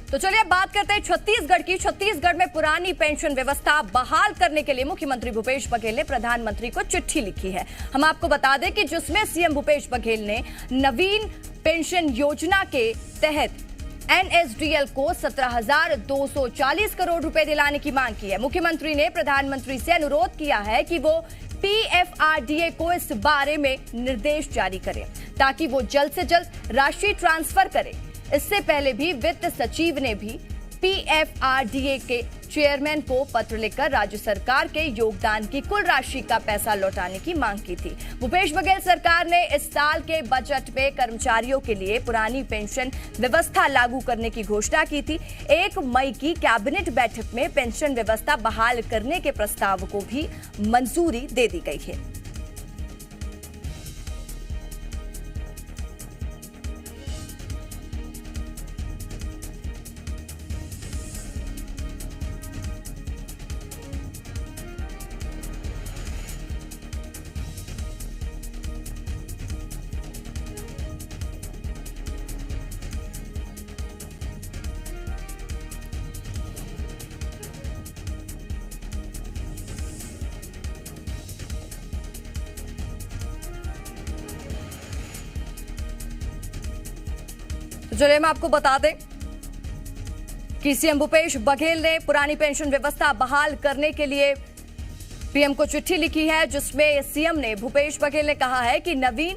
तो चलिए अब बात करते हैं छत्तीसगढ़ की। छत्तीसगढ़ में पुरानी पेंशन व्यवस्था बहाल करने के लिए मुख्यमंत्री भूपेश बघेल ने प्रधानमंत्री को चिट्ठी लिखी है। हम आपको बता दें कि जिसमें सीएम भूपेश बघेल ने नवीन पेंशन योजना के तहत एनएसडीएल को 17,240 करोड़ रुपए दिलाने की मांग की है। मुख्यमंत्री ने प्रधानमंत्री से अनुरोध किया है कि वो पीएफआरडीए को इस बारे में निर्देश जारी करें ताकि वो जल्द से जल्द राशि ट्रांसफर करे। इससे पहले भी वित्त सचिव ने भी पीएफआरडीए के चेयरमैन को पत्र लिखकर राज्य सरकार के योगदान की कुल राशि का पैसा लौटाने की मांग की थी। भूपेश बघेल सरकार ने इस साल के बजट में कर्मचारियों के लिए पुरानी पेंशन व्यवस्था लागू करने की घोषणा की थी। 1 मई की कैबिनेट बैठक में पेंशन व्यवस्था बहाल करने के प्रस्ताव को भी मंजूरी दे दी गई है। चलिए हम आपको बता दें कि सीएम भूपेश बघेल ने पुरानी पेंशन व्यवस्था बहाल करने के लिए पीएम को चिट्ठी लिखी है, जिसमें सीएम ने भूपेश बघेल ने कहा है कि नवीन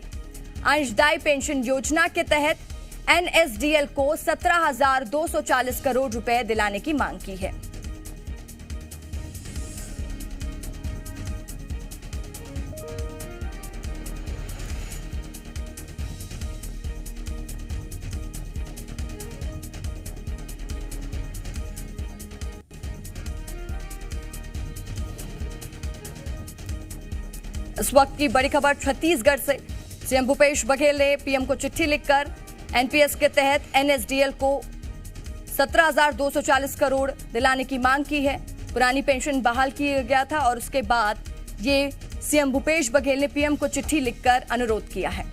अंशदायी पेंशन योजना के तहत एनएसडीएल को 17,240 करोड़ रुपए दिलाने की मांग की है। इस वक्त की बड़ी खबर छत्तीसगढ़ से। सीएम भूपेश बघेल ने पीएम को चिट्ठी लिखकर एनपीएस के तहत एनएसडीएल को 17,240 करोड़ दिलाने की मांग की है। पुरानी पेंशन बहाल किया गया था और उसके बाद ये सीएम भूपेश बघेल ने पीएम को चिट्ठी लिखकर अनुरोध किया है।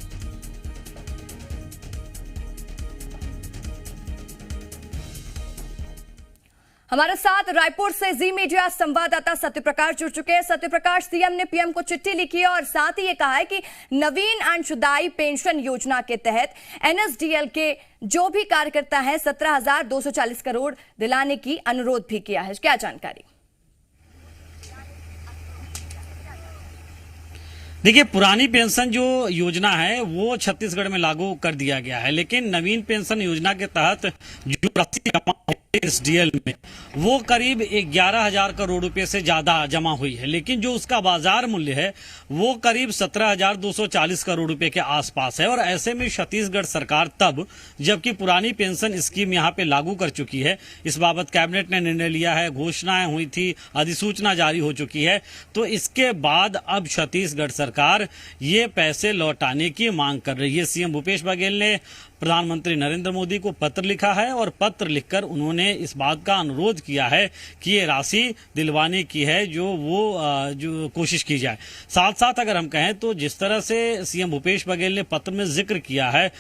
हमारे साथ रायपुर से जी मीडिया संवाददाता सत्यप्रकाश जुड़ चुके हैं। सत्यप्रकाश, सीएम ने पीएम को चिट्ठी लिखी है और साथ ही ये कहा है कि नवीन अंशदायी पेंशन योजना के तहत एनएसडीएल के जो भी कार्यकर्ता हैं 17,240 करोड़ दिलाने की अनुरोध भी किया है। क्या जानकारी? देखिए, पुरानी पेंशन जो योजना है वो छत्तीसगढ़ में लागू कर दिया गया है, लेकिन नवीन पेंशन योजना के तहत जो राशि जमा हुई एनएसडीएल में वो करीब 11,000 करोड़ रुपए से ज्यादा जमा हुई है, लेकिन जो उसका बाजार मूल्य है वो करीब 17,240 करोड़ रुपए के आसपास है। और ऐसे में छत्तीसगढ़ सरकार तब जबकि पुरानी पेंशन स्कीम यहाँ पे लागू कर चुकी है, इस बाबत कैबिनेट ने निर्णय लिया है, घोषणाएं हुई थी, अधिसूचना जारी हो चुकी है, तो इसके बाद अब छत्तीसगढ़ सरकार ये पैसे लौटाने की मांग कर रही है। सीएम भूपेश बघेल ने प्रधानमंत्री नरेंद्र मोदी को पत्र लिखा है और पत्र लिखकर उन्होंने इस बात का अनुरोध किया है कि ये राशि दिलवाने की है जो कोशिश की जाए। साथ साथ अगर हम कहें तो जिस तरह से सीएम भूपेश बघेल ने पत्र में जिक्र किया है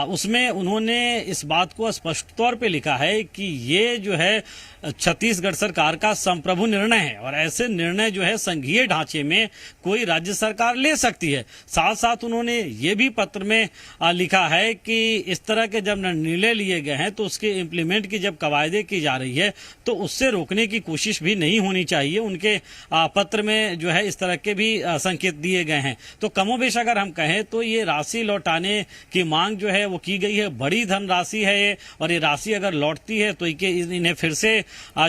उसमें उन्होंने इस बात को स्पष्ट तौर पे लिखा है कि ये जो है छत्तीसगढ़ सरकार का संप्रभु निर्णय है और ऐसे निर्णय जो है संघीय ढांचे में कोई राज्य सरकार ले सकती है। साथ साथ उन्होंने ये भी पत्र में लिखा है कि इस तरह के जब निर्णय लिए गए हैं तो उसके इम्प्लीमेंट की जब कवायदे की जा रही है तो उससे रोकने की कोशिश भी नहीं होनी चाहिए। उनके पत्र में जो है इस तरह के भी संकेत दिए गए हैं। तो कमोबेश अगर हम कहें तो ये राशि लौटाने की मांग जो है वो की गई है। बड़ी धनराशि है ये, और ये राशि अगर लौटती है तो इन्हें फिर से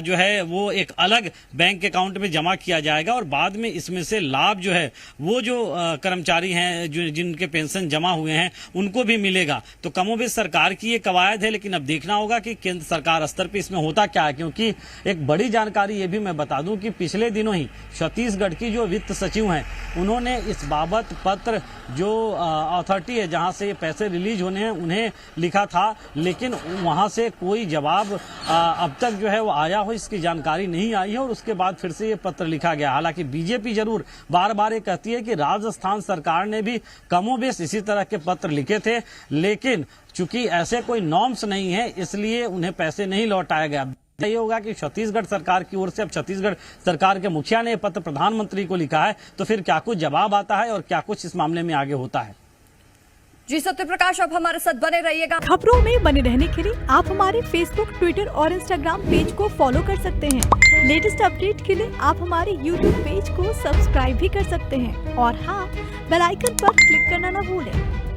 जो है वो एक अलग बैंक अकाउंट में जमा किया जाएगा और बाद में इसमें से लाभ जो है वो जो कर्मचारी हैं जो जिनके पेंशन जमा हुए हैं उनको भी मिलेगा। तो कमोबेश सरकार की ये कवायद है, लेकिन अब देखना होगा कि केंद्र सरकार स्तर पर इसमें होता क्या है, क्योंकि एक बड़ी जानकारी ये भी मैं बता दूं कि पिछले दिनों ही छत्तीसगढ़ की जो वित्त सचिव हैं उन्होंने इस बाबत पत्र जो अथॉरिटी है जहां से पैसे रिलीज होने हैं उन्हें लिखा था, लेकिन वहां से कोई जवाब अब तक जो है वो आया हो इसकी जानकारी नहीं आई है और उसके बाद फिर से ये पत्र लिखा गया। हालांकि बीजेपी जरूर बार बार ये कहती है कि राजस्थान सरकार ने भी कमोबेश इसी तरह के पत्र लिखे थे, लेकिन चूंकि ऐसे कोई नॉर्म्स नहीं है, इसलिए उन्हें पैसे नहीं लौटाया गया। ये होगा कि छत्तीसगढ़ सरकार की ओर से अब छत्तीसगढ़ सरकार के मुखिया ने पत्र प्रधानमंत्री को लिखा है, तो फिर क्या कुछ जवाब आता है और क्या कुछ इस मामले में आगे होता है। जी सत्यप्रकाश, अब हमारे साथ बने रहिएगा। खबरों में बने रहने के लिए आप हमारे फेसबुक, ट्विटर और इंस्टाग्राम पेज को फॉलो कर सकते हैं। लेटेस्ट अपडेट के लिए आप हमारे यूट्यूब पेज को सब्सक्राइब भी कर सकते हैं और हाँ, बेल आइकन पर क्लिक करना न भूलें।